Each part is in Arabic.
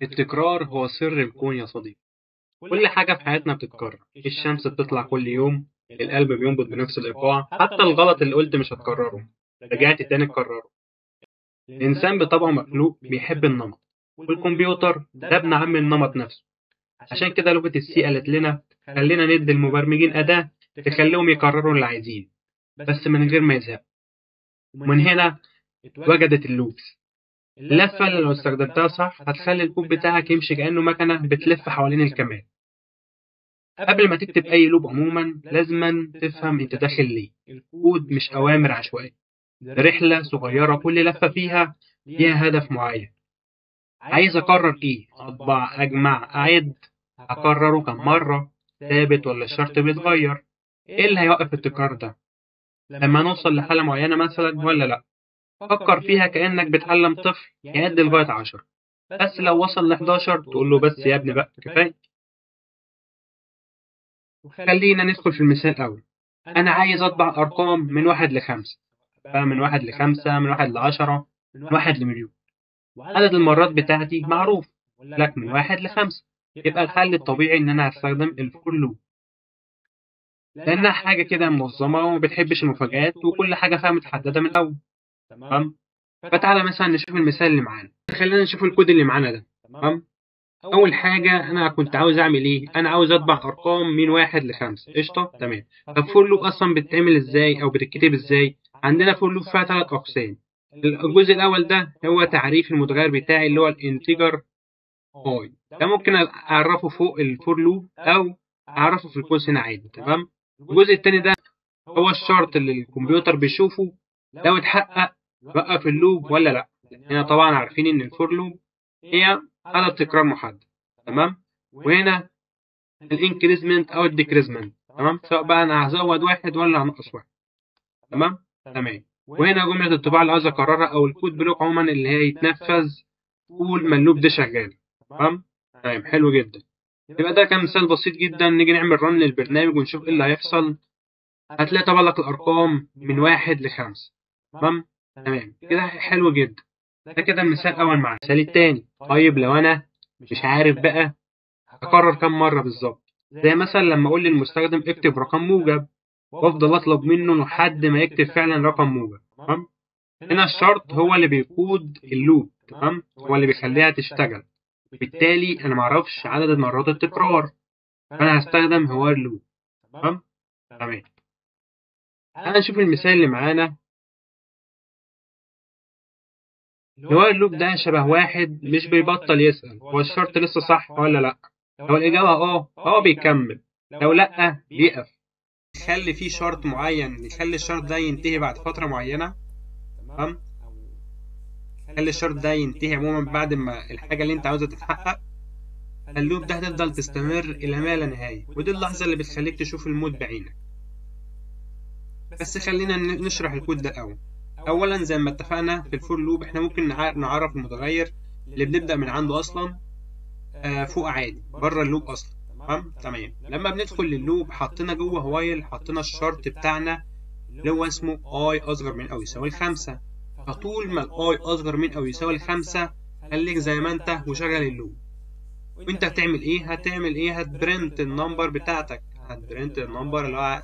التكرار هو سر الكون يا صديقي. كل حاجة في حياتنا بتتكرر، الشمس بتطلع كل يوم، القلب بينبض بنفس الإيقاع، حتى الغلط اللي قلت مش هتكرره رجعت تاني تكرره. الإنسان بطبعه مخلوق بيحب النمط، والكمبيوتر ده ابن عم النمط نفسه. عشان كده لغة السي قالت لنا خلينا ندي المبرمجين أداة تخليهم يكرروا اللي عايزين بس من غير ما يزهقوا. ومن هنا اتوجدت اللوبس. اللفة اللي لو استخدمتها صح هتخلي الكود بتاعك يمشي كأنه مكنة بتلف حوالين الكمال. قبل ما تكتب أي لوب عموما لازما تفهم أنت داخل ليه. الكود مش أوامر عشوائية، ده رحلة صغيرة كل لفة فيها ليها هدف معين. عايز أقرر إيه؟ أطبع، أجمع، أعد. أكرره كم مرة؟ ثابت ولا الشرط بيتغير؟ إيه اللي هيوقف التكرار ده؟ لما نوصل لحالة معينة مثلا ولا لأ؟ فكر فيها كأنك بتعلم طفل يعد لغاية 10، بس لو وصل ل11 تقول له بس يا ابني بقى كفاية. خلينا ندخل في المثال الأول. أنا عايز أطبع أرقام من 1 ل5، بقى من 1 ل5، من 1 ل10، من 1 لمليون. عدد المرات بتاعتي معروف لك من 1 ل5. يبقى الحل الطبيعي إن أنا هستخدم الفور لوب، لأنها حاجة كده منظمة وما بتحبش المفاجآت وكل حاجة فيها متحددة من الأول. تمام؟ فتعالى مثلا نشوف المثال اللي معانا. خلينا نشوف الكود اللي معانا ده. تمام؟ أول حاجة أنا كنت عاوز أعمل إيه؟ أنا عاوز أطبع أرقام من 1 ل5. قشطة؟ تمام. طب فور لوب أصلا بتتعمل إزاي أو بتتكتب إزاي؟ عندنا فور لوب فيها 3 أقسام. الجزء الأول ده هو تعريف المتغير بتاعي اللي هو الانتجر أي. ده ممكن أعرفه فوق الفور لوب أو أعرفه في القوس هنا عادي. تمام؟ الجزء التاني ده هو الشرط اللي الكمبيوتر بيشوفه لو اتحقق وقف اللوب ولا لأ. هنا طبعا عارفين إن الفور لوب هي عدد تكرار محدد. تمام. وهنا الانكريزمنت او الديكريزمنت. تمام، سواء بقى انا هزود واحد ولا هنقص واحد. تمام. تمام. وهنا جمله الطباعه اللي عايز اكررها او الكود بلوك عموما اللي هي يتنفذ طول ما اللوب ده شغال. تمام. تمام، حلو جدا. يبقى ده كان مثال بسيط جدا. نيجي نعمل رن للبرنامج ونشوف ايه اللي هيحصل. هتلاقي طبع لك الارقام من 1 ل5. تمام. تمام كده، حلو جدا. ده كده المثال الاول. مع المثال التاني، طيب لو انا مش عارف بقى أكرر كم مرة بالظبط، زي مثلا لما أقول للمستخدم اكتب رقم موجب وأفضل أطلب منه لحد ما يكتب فعلا رقم موجب. تمام. هنا الشرط هو اللي بيقود اللوب. تمام، هو اللي بيخليها تشتغل. بالتالي أنا معرفش عدد مرات التكرار، فأنا هستخدم هو اللوب. تمام. تمام. تعالى نشوف المثال اللي معانا. هو اللوب ده شبه واحد مش بيبطل يسأل هو الشرط لسه صح ولا لأ. لو الإجابة هو بيكمل، لو لأ بيقف. يخلي فيه شرط معين، يخلي الشرط ده ينتهي بعد فترة معينة. تمام. يخلي الشرط ده ينتهي عموما بعد ما الحاجة اللي انت عاوزها تتحقق. اللوب ده هتفضل تستمر إلى ما لا نهاية، ودي اللحظة اللي بتخليك تشوف المود بعينك. بس خلينا نشرح الكود ده الأول. أولا زي ما اتفقنا في الفور لوب احنا ممكن نعرف المتغير اللي بنبدأ من عنده أصلا فوق عادي بره اللوب أصلا. تمام. تمام. لما بندخل لللوب حطينا جوه وايل، حطينا الشرط بتاعنا اللي هو اسمه اي أصغر من أو يساوي 5. فطول ما الاي أصغر من أو يساوي 5 خليك زي ما انت وشغل اللوب. وانت هتعمل ايه؟ هتبرنت النمبر بتاعتك، هتبرنت النمبر اللي هو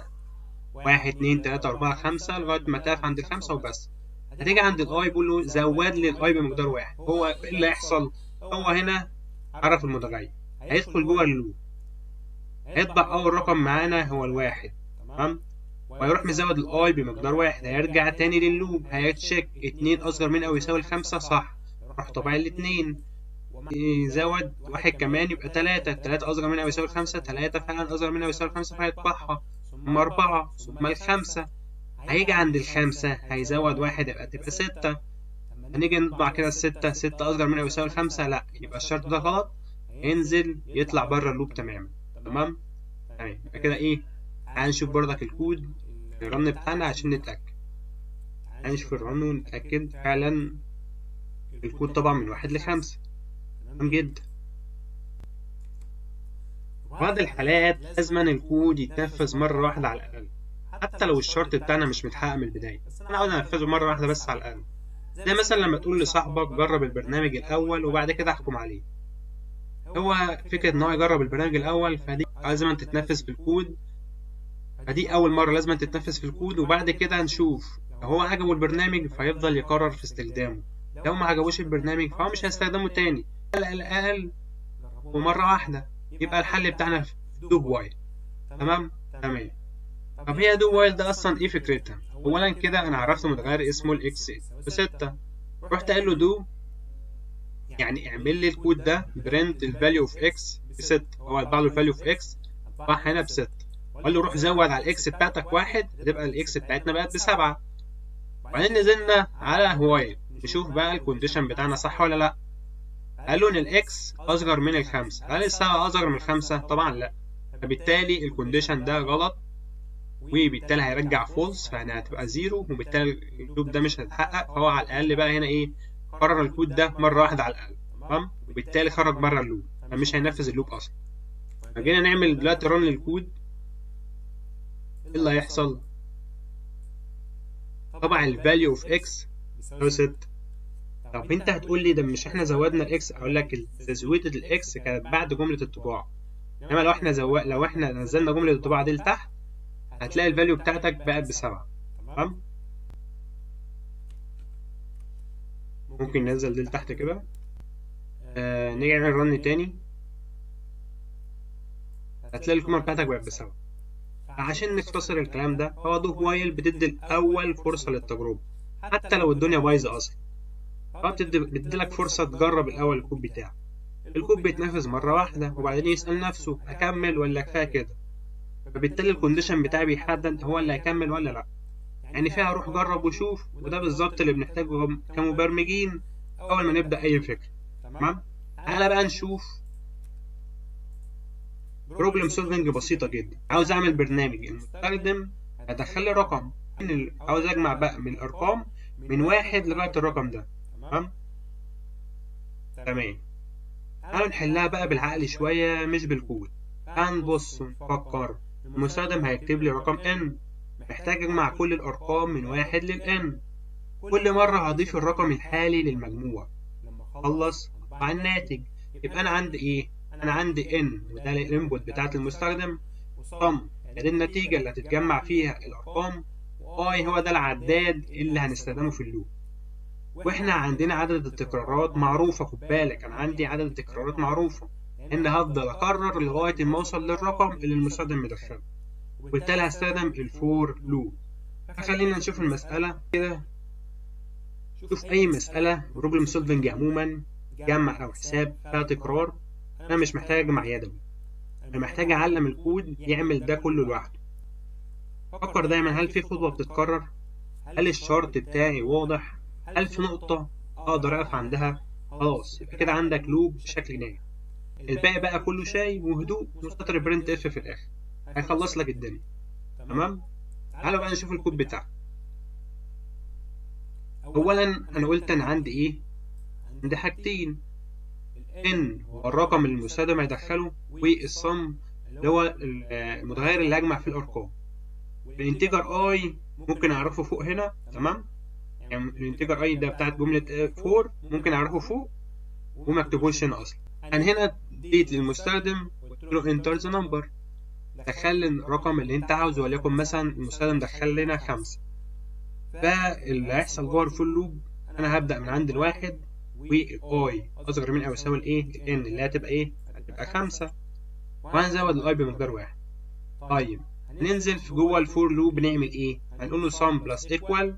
1 2 3 4 5 لغاية ما تقف عند ال5 وبس. هتيجي عند الاي بقول له زود لي الاي بمقدار 1. هو ايه اللي هيحصل؟ هو هنا عرف المتغير، هيدخل جوه اللوب، هيطبع أول رقم معانا هو الواحد. تمام. وهيروح مزود الاي بمقدار 1، هيرجع تاني لللوب، هيتشيك 2 أصغر من أو يساوي 5 صح، روح طبع الاتنين، يزود واحد كمان يبقى 3 أصغر من أو يساوي 5، 3 فعلا أصغر من أو يساوي 5 فهيطبعها، ثم 4 ثم ال5. هيجي عند ال5 هيزود واحد يبقى تبقى 6. هنيجي نطبع كده ال6، 6 أصغر من أو يساوي 5، لأ يبقى الشرط ده غلط، ينزل يطلع بره اللوب تماما. تمام. تمام. يبقى كده ايه؟ تعال نشوف بردك الكود الرن بتاعنا عشان نتأكد. تعال نشوف الرن ونتأكد فعلا الكود طبعا من 1 ل5. تمام جدا. بعض الحالات لازم الكود يتنفذ مرة واحدة على الأقل، حتى لو الشرط بتاعنا مش متحقق من البداية، بس أنا عاوز أنفذه مرة واحدة بس على الأقل. زي مثلا لما تقول لصاحبك جرب البرنامج الأول وبعد كده احكم عليه. هو فكرة إن هو يجرب البرنامج الأول، فدي لازم تتنفذ في الكود، فدي أول مرة لازم تتنفذ في الكود، وبعد كده هنشوف لو هو عجبه البرنامج فيفضل يقرر في استخدامه، لو ما عجبوش البرنامج فهو مش هيستخدمه تاني، على الأقل ومرة واحدة. يبقى الحل بتاعنا في دو وايل. تمام. طب هي دو وايل ده أصلا إيه فكرتها؟ أولا كده أنا عرفت متغير اسمه الإكس ب6، رحت قايل له دو يعني اعمل لي الكود ده برنت الفاليو اوف اكس ب6، هو هيطبع له الفاليو اوف اكس طبعها هنا ب6، وقال له روح زود على الاكس بتاعتك 1 هتبقى الاكس بتاعتنا بقت ب7. وبعدين نزلنا على وايل نشوف بقى الكونديشن بتاعنا صح ولا لا. قال له ان الاكس اصغر من الخمسة، هل السبعة اصغر من الخمسة؟ طبعا لا، فبالتالي الكونديشن ده غلط، وبالتالي هيرجع فولس، فهنا هتبقى 0، وبالتالي اللوب ده مش هيتحقق. فهو على الاقل بقى هنا ايه، قرر الكود ده مرة واحدة على الأقل، تمام، وبالتالي خرج بره اللوب، فمش هينفذ اللوب أصلا. فجينا نعمل دلوقتي رن للكود، إيه اللي هيحصل؟ طبعا الفاليو اوف اكس بيساوي 6. طب أنت هتقول لي ده مش إحنا زودنا الإكس؟ أقول لك تزويدة الإكس كانت بعد جملة الطباعة، إنما لو إحنا نزلنا جملة الطباعة دي لتحت هتلاقي الفاليو بتاعتك بقت ب7. تمام؟ ممكن ننزل دي لتحت كده، نيجي نعمل رن تاني هتلاقي القيمة بتاعتك بقت ب7. عشان نختصر الكلام ده، هو دو وايل بتدي الأول فرصة للتجربة حتى لو الدنيا بايظة أصلا، هو بتديلك فرصة تجرب الأول الكود بتاعك. الكود بيتنفذ مرة واحدة وبعدين يسأل نفسه أكمل ولا كفاية كده، فبالتالي الكونديشن بتاعي بيحدد هو اللي هيكمل ولا لأ. يعني فيها روح جرب وشوف، وده بالظبط اللي بنحتاجه كمبرمجين أول ما نبدأ أي فكرة. تمام؟ تعالى بقى نشوف بروبلم سولفنج بسيطة جدا. عاوز أعمل برنامج المستخدم هدخل لي رقم، عاوز أجمع بقى من الأرقام من 1 لغاية الرقم ده. تمام؟ تعالوا نحلها بقى بالعقل شوية مش بالكود. هنبص ونفكر، المستخدم هيكتب لي رقم n، محتاج أجمع كل الأرقام من 1 للn، كل مرة هضيف الرقم الحالي للمجموع، لما أخلص أطبع الناتج. يبقى أنا عندي إيه؟ أنا عندي n وده الانبوت بتاعت المستخدم، وصم ده النتيجة اللي هتتجمع فيها الأرقام، وI هو ده العداد اللي هنستخدمه في اللوب. واحنا عندنا عدد التكرارات معروفة، خد بالك أنا عندي عدد التكرارات معروفة، إن هفضل أكرر لغاية ما أوصل للرقم اللي المستخدم مدخله، وبالتالي هستخدم الفور لوب. فخلينا نشوف المسألة كده. شوف أي مسألة بروبلم سولفنج عموما، جمع أو حساب فيها تكرار، أنا مش محتاج أجمع يدوي، أنا محتاج أعلم الكود يعمل ده كله لوحده. فكر دايما، هل في خطوة بتتكرر؟ هل الشرط بتاعي واضح؟ هل في نقطة أقدر أقف عندها؟ خلاص يبقى كده عندك لوب بشكل ناجح. الباقي بقى كله شاي وهدوء وسطر برنت اف في الآخر هيخلص لك الدنيا. تمام؟ تعالوا بقى نشوف الكود بتاعك. أولا أنا قلت أنا عندي إيه؟ عندي حاجتين، n هو الرقم اللي المستخدم هيدخله، والصم اللي هو المتغير اللي هجمع فيه الأرقام. الانتجر i ممكن أعرفه فوق هنا. تمام؟ يعني الانتجر i ده بتاعت جملة 4 ممكن أعرفه فوق ومكتبوش هنا أصلا. أنا هنا اديت للمستخدم قلت له enter the number، دخل الرقم اللي أنت عاوزه، وليكن مثلا المستخدم دخل لنا 5. فاللي هيحصل جوه الفول لوب أنا هبدأ من عند الواحد، والاي أصغر من أو يساوي الإيه؟ الN اللي هتبقى إيه؟ هتبقى 5، وهنزود الأي بمقدار 1. طيب هننزل في جوه الفور لوب نعمل إيه؟ هنقول له sum plus equal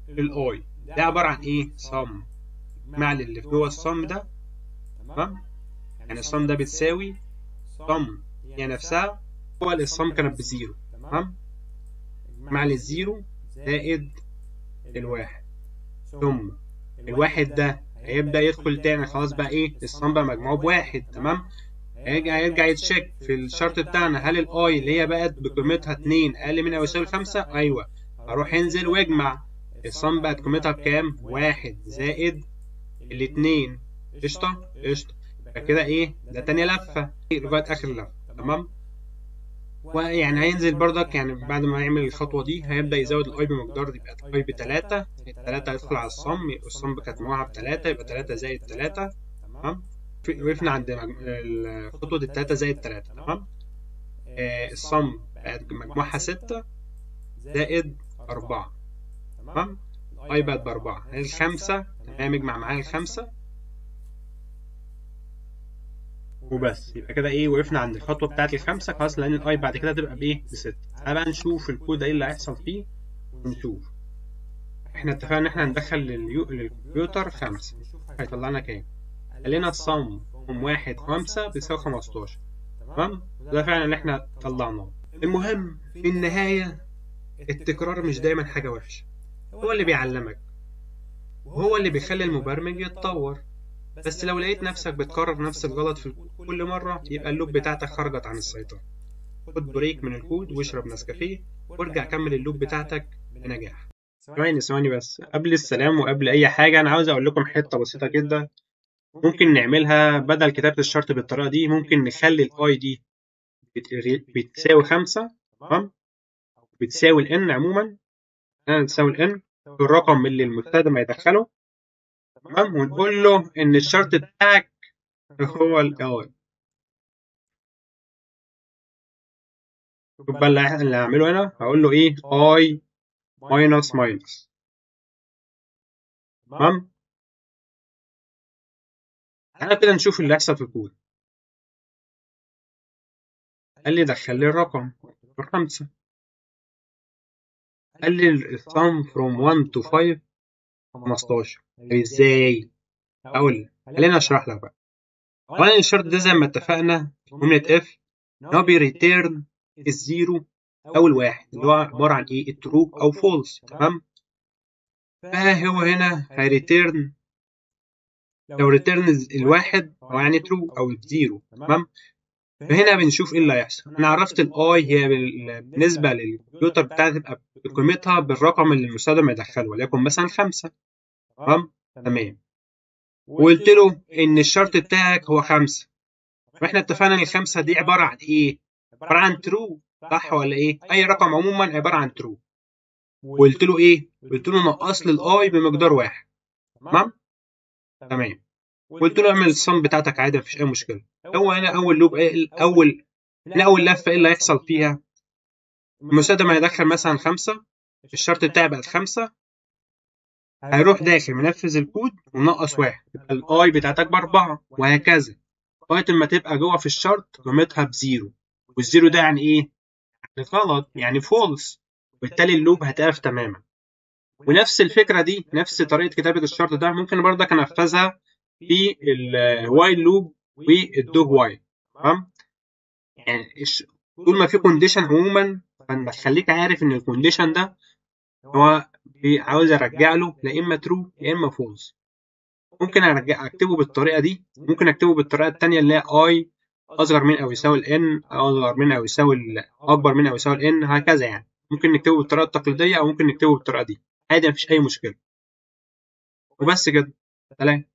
الأي، ده عبارة عن إيه؟ sum، مع اللي في جوه الصم ده. تمام؟ يعني الصم ده بتساوي sum هي نفسها، هو الصم كانت ب0. تمام؟ مع الزيرو زائد الواحد، ثم الواحد ده هيبدأ يدخل تاني، خلاص بقى إيه؟ الصم بقى مجموعه ب1. تمام؟ هيرجع يتشيك في الشرط بتاعنا، هل الأي اللي هي بقت بقيمتها 2 أقل من أو يساوي 5؟ أيوه، هروح ينزل واجمع، الصم بقت قيمتها بكام؟ 1 زائد الاتنين. قشطة؟ قشطة. يبقى كده إيه؟ ده تاني لفة لغاية آخر لفة. تمام؟ ويعني هينزل بردك، يعني بعد ما يعمل الخطوة دي هيبدأ يزود الأي بمقدار، يبقى الأي ب3، التلاتة هيدخل على الصم، يبقى الصم كانت مجموعها ب3، يبقى 3 زائد 3. تمام؟ وقفنا عند خطوة التلاتة زائد تلاتة. تمام. الصم بقت مجموعها 6 زائد 4. تمام. اي بقت ب4. الخمسة تمام، اجمع معايا الخمسة وبس. يبقى كده ايه، وقفنا عند الخطوة بتاعت الخمسة خلاص، لأن الاي بعد كده تبقى بايه، ب6. تعالى بقى نشوف الكود ايه اللي هيحصل فيه ونشوف. احنا اتفقنا ان احنا هندخل للكمبيوتر 5، هيطلع لنا كام؟ قال لنا الصم من 1 5 بيساوي 15. تمام؟ ده فعلا اللي احنا طلعناه. المهم في النهاية التكرار مش دايما حاجة وحشة، هو اللي بيعلمك وهو اللي بيخلي المبرمج يتطور. بس لو لقيت نفسك بتكرر نفس الغلط في كل مرة، يبقى اللوب بتاعتك خرجت عن السيطرة. خد بريك من الكود واشرب نسكافيه وارجع كمل اللوب بتاعتك بنجاح. ثواني بس، قبل السلام وقبل أي حاجة أنا عاوز أقول لكم حتة بسيطة جدا ممكن نعملها بدل كتابة الشرط بالطريقة دي. ممكن نخلي الاي دي بتساوي 5. تمام، بتساوي الان عموما، بتساوي الان الرقم اللي المستخدم هيدخله. تمام، ونقول له ان الشرط بتاعك هو الاي. يبقى اللي هعمله هنا هقول له ايه، اي ماينس ماينس. تمام، تعالى كده نشوف اللي هيحصل في الكود. قال لي دخل لي الرقم 5. قال لي السم from 1 to 5 15. طب ازاي؟ اقول خلينا اشرح لك بقى. اولا الشرط ده زي ما اتفقنا في جملة اف ان هو بيريتيرن الزيرو او الواحد، اللي هو عبارة عن ايه، الترو او فولس. تمام، فهو هنا هيريتيرن، لو ريتيرن الواحد هو يعني ترو او الزيرو. تمام، فهنا بنشوف ايه اللي هيحصل. انا عرفت الاي هي بالنسبة للكمبيوتر بتاعتي تبقى قيمتها بالرقم اللي المستخدم يدخله، وليكن مثلا 5. تمام، وقلت له ان الشرط بتاعك هو 5. واحنا اتفقنا ان الخمسة دي عبارة عن ايه؟ عبارة عن ترو، صح ولا ايه؟ اي رقم عموما عبارة عن ترو. وقلت له ايه؟ قلت له نقص لي الاي بمقدار 1. تمام؟ تمام، قلت له اعمل الصم بتاعتك عادي مفيش اي مشكلة. هو هنا اول لوب ايه، اول لفة ايه اللي هيحصل فيها؟ المستخدم هيدخل مثلا 5، الشرط بتاعي بقت 5، هيروح داخل منفذ الكود ونقص 1، يبقى الاي بتاعتك ب4 وهكذا لغاية ما تبقى جوه في الشرط قيمتها بزيرو. والزيرو ده يعني ايه؟ يعني غلط، يعني فولس، وبالتالي اللوب هتقف تماما. ونفس الفكرة دي، نفس طريقة كتابة الشرط ده ممكن برضك انفذها في الوايل لوب والدو وايل. تمام، يعني طول ما في كونديشن عموما فنخليك عارف ان الكونديشن ده هو عاوز ارجع له لا اما ترو يا اما فولس. ممكن اكتبه بالطريقة دي، ممكن اكتبه بالطريقة التانية اللي هي اي اصغر من او يساوي الان، اصغر من او يساوي اكبر من او يساوي الان، هكذا. يعني ممكن نكتبه بالطريقه التقليديه او ممكن نكتبه بالطريقه دي عادي، مفيش اي مشكله. وبس كده، سلام.